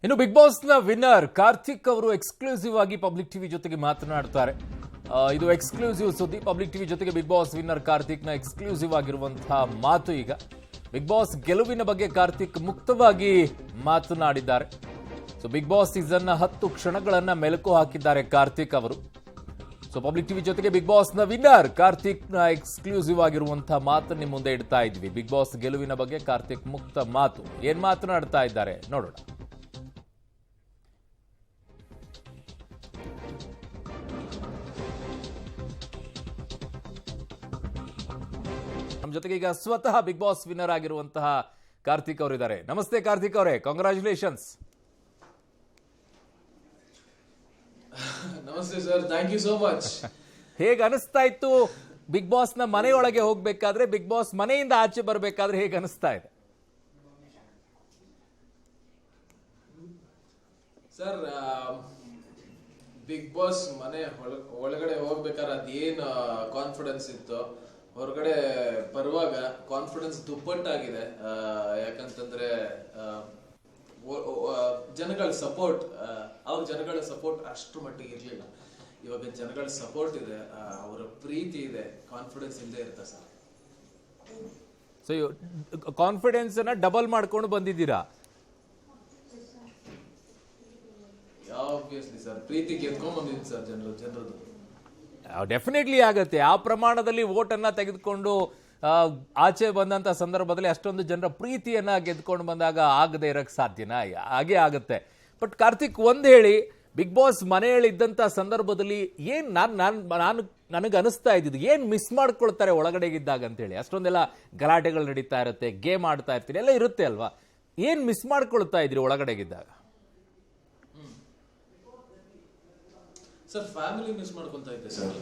ಇನ್ನು big boss ನ winner Karthik ಅವರು ಎಕ್ಸ್ಕ್ಲೂಸಿವ್ ಆಗಿ ಪಬ್ಲಿಕ್ ಟಿವಿ ಜೊತೆಗೆ ಮಾತನಾಡ್ತಾರೆ. ಇದು ಎಕ್ಸ್ಕ್ಲೂಸಿವ್ ಸುದ್ದಿ. ಪಬ್ಲಿಕ್ ಟಿವಿ ಜೊತೆಗೆ ಬಿಗ್ ಬಾಸ್ ವಿನ್ನರ್ ಕಾರ್ತಿಕ್ ನ ಎಕ್ಸ್ಕ್ಲೂಸಿವ್ ಆಗಿರುವಂತಹ ಮಾತು. ಈಗ ಬಿಗ್ ಬಾಸ್ ಗೆಲುವಿನ ಬಗ್ಗೆ ಕಾರ್ತಿಕ್ ಮುಕ್ತವಾಗಿ ಮಾತನಾಡಿದ್ದಾರೆ. ಸೊ ಬಿಗ್ ಬಾಸ್ ಸೀಸನ್ 10 ಕ್ಷಣಗಳನ್ನ ಮೆಲುಕು ಹಾಕಿದ್ದಾರೆ ಕಾರ್ತಿಕ್ ಅವರು. ಸೊ ಪಬ್ಲಿಕ್ ಟಿವಿ ಜೊತೆಗೆ ಬಿಗ್ ಬಾಸ್ ನ ವಿನ್ನರ್ ಕಾರ್ತಿಕ್ ನ ಎಕ್ಸ್ಕ್ಲೂಸಿವ್ ಆಗಿರುವಂತಹ ಮಾತು ನಿಮ್ಮ ಮುಂದೆ ಇಡ್ತಾ ಇದ್ವಿ. ಬಿಗ್ ಬಾಸ್ ಗೆಲುವಿನ ಬಗ್ಗೆ ಕಾರ್ತಿಕ್ ಮುಕ್ತ ಮಾತು. ಏನ್ ಮಾತನಾಡ್ತಾ ಇದ್ದಾರೆ ನೋಡೋಣ. ನಮ್ಮ ಜೊತೆಗೆ ಈಗ ಸ್ವತಃ ಬಿಗ್ ಬಾಸ್ ವಿನ್ನರ್ ಆಗಿರುವಂತಹ ಕಾರ್ತಿಕ್ ಅವರು ಇದ್ದಾರೆ. ನಮಸ್ತೆ ಕಾರ್ತಿಕ್ ಅವರೇ, ಕಾಂಗ್ರಾಚುಲೇಷನ್ಸ್. ನಮಸ್ತೆ sir, thank you so much. ಹೇಗೆ ಅನಿಸ್ತಾ ಇತ್ತು ಬಿಗ್ ಬಾಸ್ ನ ಮನೆಯೊಳಗೆ ಹೋಗ್ಬೇಕಾದ್ರೆ, ಬಿಗ್ ಬಾಸ್ ಮನೆಯಿಂದ ಆಚೆ ಬರಬೇಕಾದ್ರೆ ಹೇಗೆ ಅನಿಸ್ತಾ ಇದೆ? ಸರ್, ಬಿಗ್ ಬಾಸ್ ಮನೆ ಒಳಗಡೆ ಹೋಗ್ಬೇಕಾದ್ರೆ ಅದೇನು ಕಾನ್ಫಿಡೆನ್ಸ್ ಇತ್ತು, ಹೊರಗಡೆ ಬರುವಾಗ ಕಾನ್ಫಿಡೆನ್ಸ್ ದುಪ್ಪಟ್ಟಾಗಿದೆ. ಯಾಕಂತಂದ್ರೆ ಜನಗಳ ಸಪೋರ್ಟ್, ಅವಾಗ ಜನಗಳ ಸಪೋರ್ಟ್ ಅಷ್ಟರ ಮಟ್ಟಿಗೆ ಇರ್ಲಿಲ್ಲ. ಇವಾಗ ಜನಗಳ ಸಪೋರ್ಟ್ ಇದೆ, ಅವರ ಪ್ರೀತಿ ಇದೆ, ಕಾನ್ಫಿಡೆನ್ಸ್ ಇಲ್ಲದೆ ಇರುತ್ತೆ ಸರ್. ಸೊ ಕಾನ್ಫಿಡೆನ್ಸ್ ಅನ್ನ ಡಬಲ್ ಮಾಡ್ಕೊಂಡು ಬಂದಿದ್ದೀರಾ? ಆಬ್ವಿಯಸ್ಲಿ ಸರ್, ಪ್ರೀತಿ ಗೆದ್ಕೊಂಡ್ ಬಂದಿದ್ದೀನಿ ಸರ್ ಜನರದ್ದು. ಡೆಫಿನೆಟ್ಲಿ ಆಗತ್ತೆ. ಆ ಪ್ರಮಾಣದಲ್ಲಿ ವೋಟ್ ಅನ್ನ ತೆಗೆದುಕೊಂಡು ಆಚೆ ಬಂದಂತ ಸಂದರ್ಭದಲ್ಲಿ ಅಷ್ಟೊಂದು ಜನರ ಪ್ರೀತಿಯನ್ನ ಗೆದ್ಕೊಂಡು ಬಂದಾಗ ಆಗದೆ ಇರಕ್ ಸಾಧ್ಯನಾ? ಹಾಗೆ ಆಗತ್ತೆ. ಬಟ್ ಕಾರ್ತಿಕ್, ಒಂದ್ ಹೇಳಿ, ಬಿಗ್ ಬಾಸ್ ಮನೆಯಲ್ಲಿದ್ದಂತ ಸಂದರ್ಭದಲ್ಲಿ ಏನ್ ನನಗೆ ಅನಿಸ್ತಾ ಇದ್ದಿದ್ದು, ಏನ್ ಮಿಸ್ ಮಾಡ್ಕೊಳ್ತಾರೆ ಒಳಗಡೆಗಿದ್ದಾಗ ಅಂತ ಹೇಳಿ? ಅಷ್ಟೊಂದೆಲ್ಲ ಗಲಾಟೆಗಳು ನಡೀತಾ ಇರುತ್ತೆ, ಗೇಮ್ ಆಡ್ತಾ ಇರ್ತೀರಿ, ಎಲ್ಲ ಇರುತ್ತೆ ಅಲ್ವಾ? ಏನ್ ಮಿಸ್ ಮಾಡ್ಕೊಳ್ತಾ ಇದ್ರಿ ಒಳಗಡೆಗಿದ್ದಾಗ? ಸರ್, ಫ್ಯಾಮಿಲಿ ಮಿಸ್ ಮಾಡ್ಕೊತಾ ಇದ್ದೆ ಸರ್.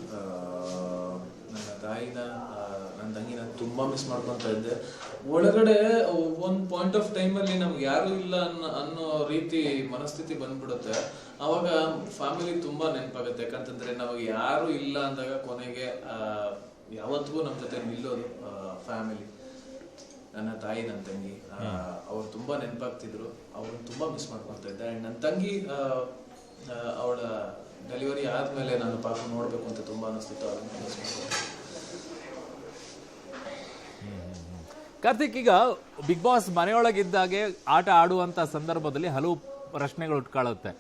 ನನ್ನ ತಾಯಿನ, ನನ್ನ ತಂಗಿನ ತುಂಬಾ ಮಿಸ್ ಮಾಡ್ಕೊತಾ ಇದ್ದೆ. ಒಳಗಡೆ ಒಂದ್ ಪಾಯಿಂಟ್ ಆಫ್ ಟೈಮ್ ಅಲ್ಲಿ ನಮ್ಗೆ ಯಾರು ಇಲ್ಲ ಅನ್ನೋ ರೀತಿ ಮನಸ್ಥಿತಿ ಬಂದ್ಬಿಡುತ್ತೆ. ಅವಾಗ ಫ್ಯಾಮಿಲಿ ತುಂಬಾ ನೆನಪಾಗುತ್ತೆ. ಯಾಕಂತಂದ್ರೆ ನಮಗೆ ಯಾರು ಇಲ್ಲ ಅಂದಾಗ ಕೊನೆಗೆ ಯಾವತ್ತಿಗೂ ನಮ್ಮ ಜೊತೆ ನಿಲ್ಲೋದು ಫ್ಯಾಮಿಲಿ. ನನ್ನ ತಾಯಿ, ನನ್ನ ತಂಗಿ, ಅವ್ರು ತುಂಬಾ ನೆನಪಾಗ್ತಿದ್ರು. ಅವ್ರನ್ನ ತುಂಬಾ ಮಿಸ್ ಮಾಡ್ಕೊತಾ ಇದ್ದೆ. ಅಂಡ್ ನನ್ನ ತಂಗಿ ಅವಳ ಡೆಲಿವರಿ ಆದ್ಮೇಲೆ ನಾನು ಪಾಪ ನೋಡ್ಬೇಕು ಅಂತ ತುಂಬಾ ಅನಿಸ್ತಿತ್ತು. ಕಾರ್ತಿಕ್, ಈಗ ಬಿಗ್ ಬಾಸ್ ಮನೆಯೊಳಗಿದ್ದಾಗೆ ಆಟ ಆಡುವಂತ ಸಂದರ್ಭದಲ್ಲಿ ಹಲವು ಪ್ರಶ್ನೆಗಳು ಉಟ್ಕೊಳ್ಳುತ್ತೆ.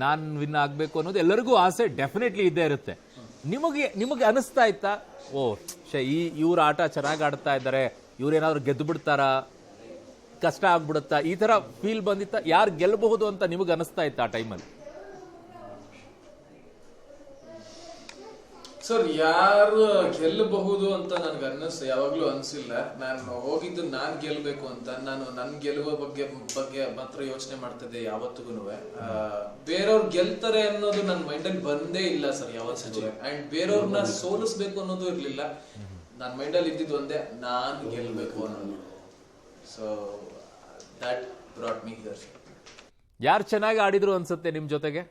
ನಾನ್ ವಿನ್ ಆಗ್ಬೇಕು ಅನ್ನೋದು ಎಲ್ಲರಿಗೂ ಆಸೆ ಡೆಫಿನೆಟ್ಲಿ ಇದ್ದೇ ಇರುತ್ತೆ. ನಿಮಗೆ ಅನಿಸ್ತಾ ಇತ್ತಾ, ಇವ್ರ ಆಟ ಚೆನ್ನಾಗಿ ಆಡ್ತಾ ಇದ್ದಾರೆ, ಇವ್ರೇನಾದ್ರು ಗೆದ್ದು ಬಿಡ್ತಾರ, ಕಷ್ಟ ಆಗ್ಬಿಡುತ್ತಾ, ಈ ತರ ಫೀಲ್ ಬಂದಿತ್ತ? ಯಾರು ಗೆಲ್ಲಬಹುದು ಅಂತ ನಿಮಗೆ ಅನಿಸ್ತಾ ಇತ್ತ ಆ ಟೈಮಲ್ಲಿ? ಸರ್, ಯಾರು ಗೆಲ್ಲಬಹುದು ಅಂತ ನನ್ಗೆ ಯಾವಾಗ್ಲೂ ಅನ್ಸಿಲ್ಲ. ನಾನು ಹೋಗಿದ್ದು ನಾನ್ ಗೆಲ್ಬೇಕು ಅಂತ. ನಾನು ನನ್ ಗೆಲುವ ಬಗ್ಗೆ ಮಾತ್ರ ಯೋಚನೆ ಮಾಡ್ತಿದ್ದೆ ಯಾವತ್ತಿಗೂ. ಬೇರೆಯವ್ರು ಗೆಲ್ತಾರೆ ಅನ್ನೋದು ನನ್ನ ಮೈಂಡಲ್ಲಿ ಬಂದೇ ಇಲ್ಲ ಸರ್ ಯಾವತ್ತೂ. ಅಂಡ್ ಬೇರೆಯವ್ರನ್ನ ಸೋಲಿಸ್ಬೇಕು ಅನ್ನೋದು ಇರ್ಲಿಲ್ಲ. ನನ್ನ ಮೈಂಡಲ್ಲಿ ಇದ್ದಿದ್ದು ಒಂದೇ, ನಾನ್ ಗೆಲ್ಬೇಕು ಅನ್ನೋದು. So that brought me here. ಯಾರು ಚೆನ್ನಾಗಿ ಆಡಿದ್ರು ಅನ್ಸುತ್ತೆ ನಿಮ್ ಜೊತೆಗೆ?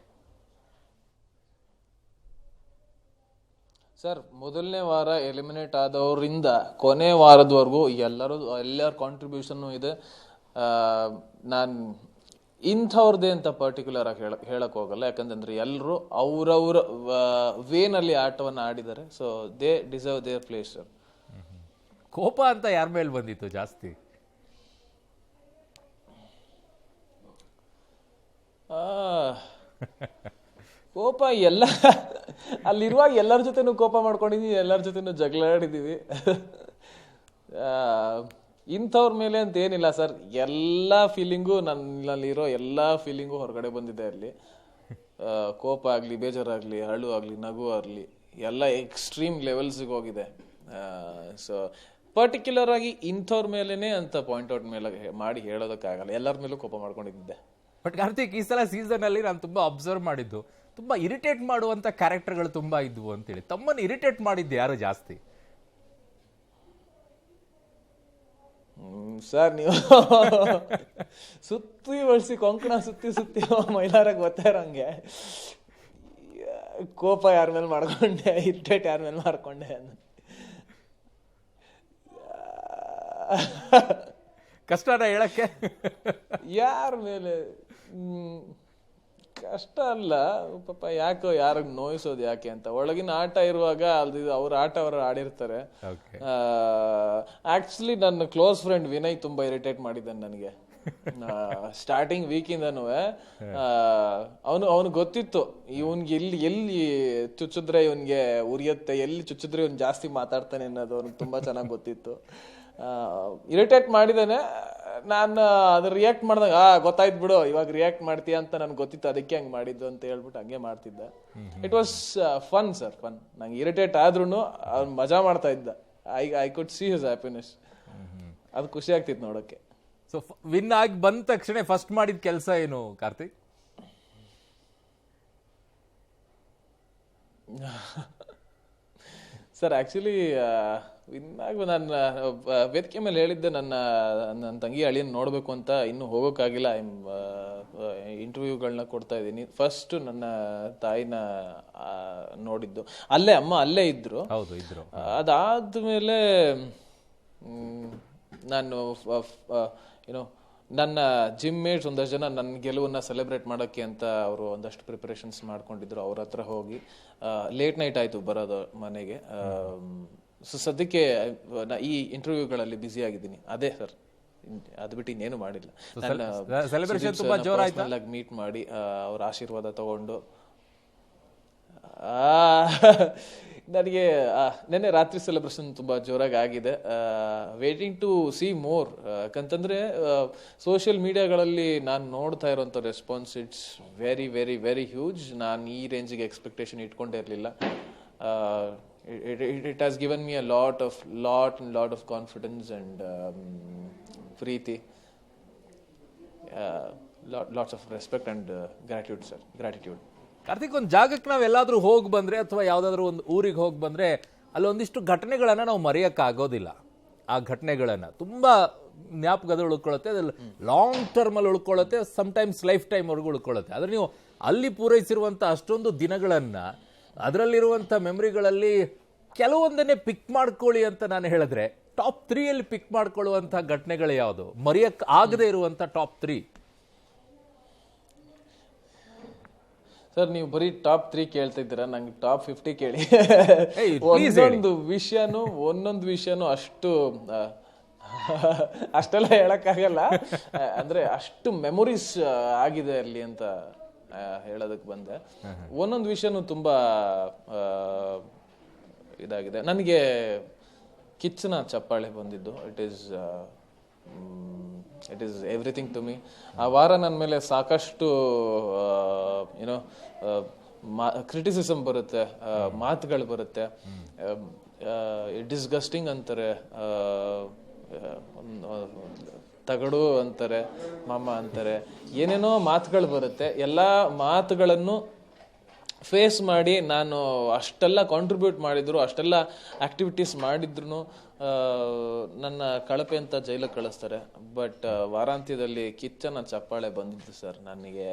ಸರ್, ಮೊದಲನೇ ವಾರ ಎಲಿಮಿನೇಟ್ ಆದವರಿಂದ ಕೊನೆ ವಾರದವರೆಗೂ ಎಲ್ಲರ ಕಾಂಟ್ರಿಬ್ಯೂಷನ್ ಇದೆ. ನಾನು ಇಂಥವ್ರದ್ದೇ ಅಂತ ಪರ್ಟಿಕ್ಯುಲರ್ ಆಗಿ ಹೇಳಕ್ ಹೋಗಲ್ಲ. ಯಾಕಂತಂದ್ರೆ ಎಲ್ಲರೂ ಅವ್ರವ್ರ ವೇನಲ್ಲಿ ಆಟವನ್ನು ಆಡಿದ್ದಾರೆ. So they deserve their place sir. ಕೋಪ ಅಂತ ಯಾರ ಮೇಲೆ ಬಂದಿತ್ತು ಜಾಸ್ತಿ? ಕೋಪ ಎಲ್ಲ ಅಲ್ಲಿರುವಾಗ ಎಲ್ಲರ ಜೊತೆನೂ ಕೋಪ ಮಾಡ್ಕೊಂಡಿದೀವಿ, ಎಲ್ಲರ ಜೊತೆನೂ ಜಗಳ ಆಡಿದೀವಿ. ಇಂಥವ್ರ ಮೇಲೆ ಅಂತ ಏನಿಲ್ಲ ಸರ್. ಎಲ್ಲ ಫೀಲಿಂಗು ನನ್ನಲ್ಲಿರೋ ಎಲ್ಲ ಫೀಲಿಂಗು ಹೊರಗಡೆ ಬಂದಿದೆ ಅಲ್ಲಿ. ಕೋಪ ಆಗ್ಲಿ, ಬೇಜಾರಾಗ್ಲಿ, ಅಳು ಆಗ್ಲಿ, ನಗು ಆಗ್ಲಿ, ಎಲ್ಲ ಎಕ್ಸ್ಟ್ರೀಮ್ ಲೆವೆಲ್ಸಿಗೆ ಹೋಗಿದೆ. ಸೊ ಪರ್ಟಿಕ್ಯುಲರ್ ಆಗಿ ಇಂಥವ್ರ ಮೇಲೇನೆ ಅಂತ ಪಾಯಿಂಟ್ ಔಟ್ ಮೇಲೆ ಮಾಡಿ ಹೇಳೋದಕ್ಕಾಗಲ್ಲ. ಎಲ್ಲರ ಮೇಲೂ ಕೋಪ ಮಾಡ್ಕೊಂಡಿದ್ದೆ. ಬಟ್ ಕಾರ್ತಿಕ್, ಈ ಸಲ ಸೀಸನ್ ಅಲ್ಲಿ ನಾನು ತುಂಬಾ ಅಬ್ಸರ್ವ್ ಮಾಡಿದ್ದು, ತುಂಬಾ ಇರಿಟೇಟ್ ಮಾಡುವಂತ ಕ್ಯಾರೆಕ್ಟರ್ಗಳು ತುಂಬಾ ಇದ್ವು ಅಂತೇಳಿ. ತಮ್ಮನ್ನು ಇರಿಟೇಟ್ ಮಾಡಿದ್ದು ಯಾರು ಜಾಸ್ತಿ? ಸರ್, ನೀವು ಸುತ್ತಿ ಬಳಸಿ ಕೊಂಕಣ ಸುತ್ತಿ ಮೈಲಾರಾಗ ಗೊತ್ತಾ ಇರೋಂಗೆ ಕೋಪ ಯಾರ ಮೇಲೆ ಮಾಡ್ಕೊಂಡೆ, ಇರಿಟೇಟ್ ಯಾರ ಮೇಲೆ ಮಾಡ್ಕೊಂಡೆ ಕಷ್ಟನ ಹೇಳಕ್ಕೆ? ಯಾರ ಮೇಲೆ ಕಷ್ಟ ಅಲ್ಲ ಪಾಪ, ಯಾಕೋ ಯಾರಿಗೆ ನೋಯಿಸೋದು ಯಾಕೆ ಅಂತ. ಒಳಗಿನ ಆಟ ಇರುವಾಗ ಅಲ್ಲಿ ಅವ್ರ ಆಟ ಅವರು ಆಡಿರ್ತಾರೆ. ಆಕ್ಚುಲಿ ನನ್ನ ಕ್ಲೋಸ್ ಫ್ರೆಂಡ್ ವಿನಯ್ ತುಂಬಾ ಇರಿಟೇಟ್ ಮಾಡಿದ್ದಾನೆ ನನಗೆ ಸ್ಟಾರ್ಟಿಂಗ್ ವೀಕಿಂದನೂ. ಅವನು ಗೊತ್ತಿತ್ತು ಇವನ್ಗೆ ಎಲ್ಲಿ ಚುಚ್ಚಿದ್ರೆ ಇವನ್ಗೆ ಉರಿಯತ್ತೆ, ಎಲ್ಲಿ ಚುಚ್ಚಿದ್ರೆ ಇವನ್ ಜಾಸ್ತಿ ಮಾತಾಡ್ತಾನೆ ಅನ್ನೋದು ಅವ್ನಿಗೆ ತುಂಬಾ ಚೆನ್ನಾಗಿ ಗೊತ್ತಿತ್ತು. ಇರಿಟೇಟ್ ಮಾಡಿದಾನೆ. ನಾನು ಅದ್ರ ರಿಯಾಕ್ಟ್ ಮಾಡ್ದಾಗ ಗೊತ್ತಾಯ್ತು ಬಿಡು, ಇವಾಗ ರಿಯಾಕ್ಟ್ ಮಾಡ್ತೀಯ ಅಂತ ನನ್ಗೆ ಗೊತ್ತಿತ್ತು, ಅದಕ್ಕೆ ಹಂಗೆ ಮಾಡಿದ್ದು ಅಂತ ಹೇಳ್ಬಿಟ್ಟು ಹಂಗೆ ಮಾಡ್ತಿದ್ದೆ. It was fun sir, fun. ನಂಗೆ ಇರಿಟೇಟ್ ಆದ್ರೂ ಅವ್ನು ಮಜಾ ಮಾಡ್ತಾ ಇದ್ದ. I could see his happiness. ಅದು ಖುಷಿ ಆಗ್ತಿತ್ತು ನೋಡೋಕ್ಕೆ. ಸೊ ವಿನ್ ಆಗಿ ಬಂದ ತಕ್ಷಣ ಫಸ್ಟ್ ಮಾಡಿದ ಕೆಲಸ ಏನು ಕಾರ್ತಿಕ್? ಸರ್ ಆಕ್ಚುಲಿ ವಿನ್ ಆಗಿ ನಾನು ವೇದಿಕೆ ಮೇಲೆ ಹೇಳಿದ್ದೆ ನನ್ನ ತಂಗಿ ಅಳಿಯನ್ ನೋಡಬೇಕು ಅಂತ. ಇನ್ನೂ ಹೋಗೋಕ್ಕಾಗಿಲ್ಲ, ಇಂಟರ್ವ್ಯೂಗಳನ್ನ ಕೊಡ್ತಾ ಇದ್ದೀನಿ. ಫಸ್ಟ್ ನನ್ನ ತಾಯಿನ ನೋಡಿದ್ದು ಅಲ್ಲೇ, ಅಮ್ಮ ಅಲ್ಲೇ ಇದ್ರು. ಅದಾದ್ಮೇಲೆ ನಾನು ಏನೋ ನನ್ನ ಜಿಮ್ ಮೇಟ್ಸ್ ಒಂದಷ್ಟು ಜನ ನನ್ನ ಗೆಲುವನ್ನ ಸೆಲೆಬ್ರೇಟ್ ಮಾಡೋಕ್ಕೆ ಅಂತ ಅವರು ಒಂದಷ್ಟು ಪ್ರಿಪರೇಷನ್ಸ್ ಮಾಡ್ಕೊಂಡಿದ್ರು. ಅವ್ರ ಹತ್ರ ಹೋಗಿ ಲೇಟ್ ನೈಟ್ ಆಯ್ತು ಬರೋದು ಮನೆಗೆ. ಸೊ ಸದ್ಯಕ್ಕೆ ಈ ಇಂಟರ್ವ್ಯೂಗಳಲ್ಲಿ ಬ್ಯುಸಿ ಆಗಿದ್ದೀನಿ. ಅದೇ ಸರ್, ಅದು ಬಿಟ್ಟು ಇನ್ನೇನು ಮಾಡಿಲ್ಲ. ಮೀಟ್ ಮಾಡಿ ಅವ್ರ ಆಶೀರ್ವಾದ ತಗೊಂಡು ನನಗೆ ನೆನ್ನೆ ರಾತ್ರಿ ಸೆಲೆಬ್ರೇಷನ್ ತುಂಬಾ ಜೋರಾಗಿ ಆಗಿದೆ. Waiting to see more. ಯಾಕಂತಂದ್ರೆ ಸೋಷಿಯಲ್ ಮೀಡಿಯಾಗಳಲ್ಲಿ ನಾನು ನೋಡ್ತಾ ಇರೋಂಥ response it's very very very huge. ನಾನು ಈ ರೇಂಜಿಗೆ ಎಕ್ಸ್ಪೆಕ್ಟೇಷನ್ ಇಟ್ಕೊಂಡೇ ಇರಲಿಲ್ಲ. it has given me a lot of confidence and Preethi, lots of respect and gratitude sir, gratitude. Karthik, ಒಂದು ಜಾಗಕ್ಕೆ ನಾವು ಎಲ್ಲಾದ್ರೂ ಹೋಗಿ ಬಂದ್ರೆ ಅಥವಾ ಯಾವ್ದಾದ್ರು ಒಂದು ಊರಿಗೆ ಹೋಗಿ ಬಂದ್ರೆ ಅಲ್ಲಿ ಒಂದಿಷ್ಟು ಘಟನೆಗಳನ್ನ ನಾವು ಮರೆಯಕ್ಕಾಗೋದಿಲ್ಲ. ಆ ಘಟನೆಗಳನ್ನ ತುಂಬಾ ಜ್ಞಾಪಕದಲ್ಲಿ ಉಳ್ಕೊಳ್ಳುತ್ತೆ, ಅದ್ರಲ್ಲಿ ಲಾಂಗ್ ಟರ್ಮ್ ಅಲ್ಲಿ ಉಳ್ಕೊಳ್ಳುತ್ತೆ, ಸಮ್ಟೈಮ್ಸ್ ಲೈಫ್ ಟೈಮ್ ವರ್ಗೂ ಉಳ್ಕೊಳ್ಳುತ್ತೆ. ಆದ್ರೆ ನೀವು ಅಲ್ಲಿ ಪೂರೈಸಿರುವಂತ ಅಷ್ಟೊಂದು ದಿನಗಳನ್ನ, ಅದರಲ್ಲಿರುವಂಥ ಮೆಮರಿಗಳಲ್ಲಿ ಕೆಲವೊಂದನ್ನೇ ಪಿಕ್ ಮಾಡ್ಕೊಳ್ಳಿ ಅಂತ ನಾನು ಹೇಳಿದ್ರೆ, ಟಾಪ್ 3 ಪಿಕ್ ಮಾಡ್ಕೊಳ್ಳುವಂಥ ಘಟನೆಗಳು ಯಾವುದು? ಮರೆಯಕ್ಕೆ ಆಗದೆ ಇರುವಂಥ ಟಾಪ್ 3. ಸರ್ ನೀವು ಬರೀ ಟಾಪ್ 3 ಕೇಳ್ತಾ ಇದ್ದೀರಾ, ನಂಗೆ ಟಾಪ್ 50 ಕೇಳಿ. ಒಂದೊಂದು ವಿಷಯನೂ ಅಷ್ಟೆಲ್ಲ ಹೇಳಕ್ಕಾಗಲ್ಲ. ಅಂದ್ರೆ ಅಷ್ಟು ಮೆಮೊರೀಸ್ ಆಗಿದೆ ಅಲ್ಲಿ ಅಂತ ಹೇಳೋದಕ್ಕೆ ಬಂದೆ. ಒಂದೊಂದು ವಿಷಯನೂ ತುಂಬಾ ಇದಾಗಿದೆ. ನನಗೆ ಕಿಚ್ಚನ ಚಪ್ಪಾಳೆ ಬಂದಿದ್ದು, it is everything to me. ಆ ವಾರ ನನ್ನ ಮೇಲೆ ಸಾಕಷ್ಟು ಏನೋ ಕ್ರಿಟಿಸಿಸಮ್ ಬರುತ್ತೆ, ಮಾತುಗಳು ಬರುತ್ತೆ. ಡಿಸ್ಗಸ್ಟಿಂಗ್ ಅಂತಾರೆ, ತಗಡು ಅಂತಾರೆ, ಮಾಮ ಅಂತಾರೆ, ಏನೇನೋ ಮಾತುಗಳು ಬರುತ್ತೆ. ಎಲ್ಲ ಮಾತುಗಳನ್ನು ಫೇಸ್ ಮಾಡಿ ನಾನು ಅಷ್ಟೆಲ್ಲ ಕಾಂಟ್ರಿಬ್ಯೂಟ್ ಮಾಡಿದ್ರು, ಅಷ್ಟೆಲ್ಲ ಆಕ್ಟಿವಿಟೀಸ್ ಮಾಡಿದ್ರು ನನ್ನ ಕಳಪೆ ಅಂತ ಜೈಲಿಗೆ ಕಳಿಸ್ತಾರೆ. ಬಟ್ ವಾರಾಂತ್ಯದಲ್ಲಿ ಕಿಚ್ಚನ ಚಪ್ಪಾಳೆ ಬಂದಿದ್ದು ಸರ್, ನನಗೆ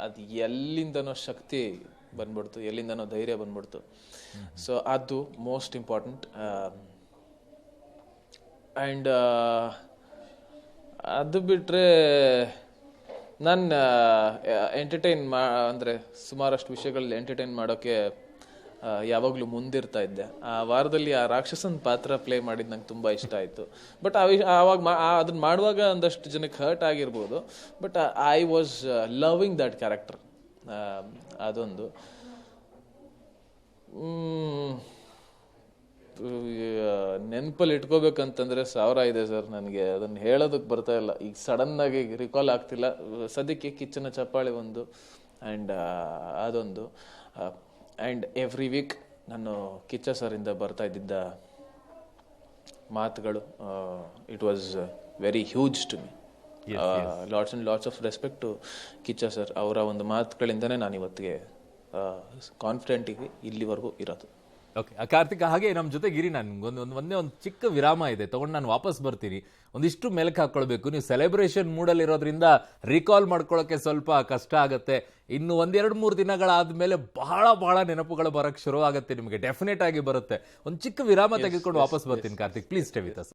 ಅದು ಎಲ್ಲಿಂದನೋ ಶಕ್ತಿ ಬಂದ್ಬಿಡ್ತು, ಎಲ್ಲಿಂದನೋ ಧೈರ್ಯ ಬಂದ್ಬಿಡ್ತು. ಸೊ ಅದು ಮೋಸ್ಟ್ ಇಂಪಾರ್ಟೆಂಟ್. ಆ್ಯಂಡ್ ಅದು ಬಿಟ್ಟರೆ ನಾನು ಅಂದರೆ ಸುಮಾರಷ್ಟು ವಿಷಯಗಳಲ್ಲಿ ಎಂಟರ್ಟೈನ್ ಮಾಡೋಕ್ಕೆ ಯಾವಾಗಲೂ ಮುಂದಿರ್ತಾ ಇದ್ದೆ. ಆ ವಾರದಲ್ಲಿ ಆ ರಾಕ್ಷಸನ ಪಾತ್ರ ಪ್ಲೇ ಮಾಡಿದ್ದು ನಂಗೆ ತುಂಬ ಇಷ್ಟ ಆಯಿತು. ಬಟ್ ಆವಾಗ ಅದನ್ನ ಮಾಡುವಾಗ ಒಂದಷ್ಟು ಜನಕ್ಕೆ ಹರ್ಟ್ ಆಗಿರ್ಬೋದು. But I was loving that character. ಅದೊಂದು. ನೆನಪಲ್ಲಿ ಇಟ್ಕೋಬೇಕಂತಂದ್ರೆ 1000 ಇದೆ ಸರ್. ನನಗೆ ಅದನ್ನು ಹೇಳೋದಕ್ಕೆ ಬರ್ತಾ ಇಲ್ಲ, ಈಗ ಸಡನ್ ಆಗಿ ರಿಕಾಲ್ ಆಗ್ತಿಲ್ಲ. ಸದ್ಯಕ್ಕೆ ಕಿಚ್ಚನ ಚಪ್ಪಾಳೆ ಒಂದು, ಆ್ಯಂಡ್ ಅದೊಂದು. ಆ್ಯಂಡ್ ಎವ್ರಿ ವೀಕ್ ನಾನು ಕಿಚ್ಚ ಸರಿಂದ ಬರ್ತಾ ಇದ್ದಿದ್ದ ಮಾತುಗಳು, it was very huge to me. Lots and lots of respect to Kichcha sir. ಅವರ ಒಂದು ಮಾತುಗಳಿಂದನೇ ನಾನು ಇವತ್ತಿಗೆ ಕಾನ್ಫಿಡೆಂಟಿಗೆ ಇಲ್ಲಿವರೆಗೂ ಇರೋದು. ಓಕೆ ಕಾರ್ತಿಕ್, ಹಾಗೆ ನಮ್ಮ ಜೊತೆಗಿರಿ. ಒಂದೇ ಒಂದು ಚಿಕ್ಕ ವಿರಾಮ ಇದೆ, ತಗೊಂಡು ನಾನು ವಾಪಸ್ ಬರ್ತೀನಿ. ಒಂದಿಷ್ಟು ಮೆಲುಕು ಹಾಕೊಳ್ಬೇಕು. ನೀವು ಸೆಲೆಬ್ರೇಷನ್ ಮೂಡಲ್ಲಿ ಇರೋದ್ರಿಂದ ರಿಕಾಲ್ ಮಾಡ್ಕೊಳ್ಳೋಕೆ ಸ್ವಲ್ಪ ಕಷ್ಟ ಆಗುತ್ತೆ. ಇನ್ನು 1-2-3 ದಿನಗಳಾದ್ಮೇಲೆ ಬಹಳ ನೆನಪುಗಳು ಬರೋಕ್ಕೆ ಶುರು ಆಗುತ್ತೆ ನಿಮಗೆ. ಡೆಫಿನೆಟ್ ಆಗಿ ಬರುತ್ತೆ. ಒಂದು ಚಿಕ್ಕ ವಿರಾಮ ತೆಗೆದುಕೊಂಡು ವಾಪಸ್ ಬರ್ತೀನಿ Karthik. Please stay with us.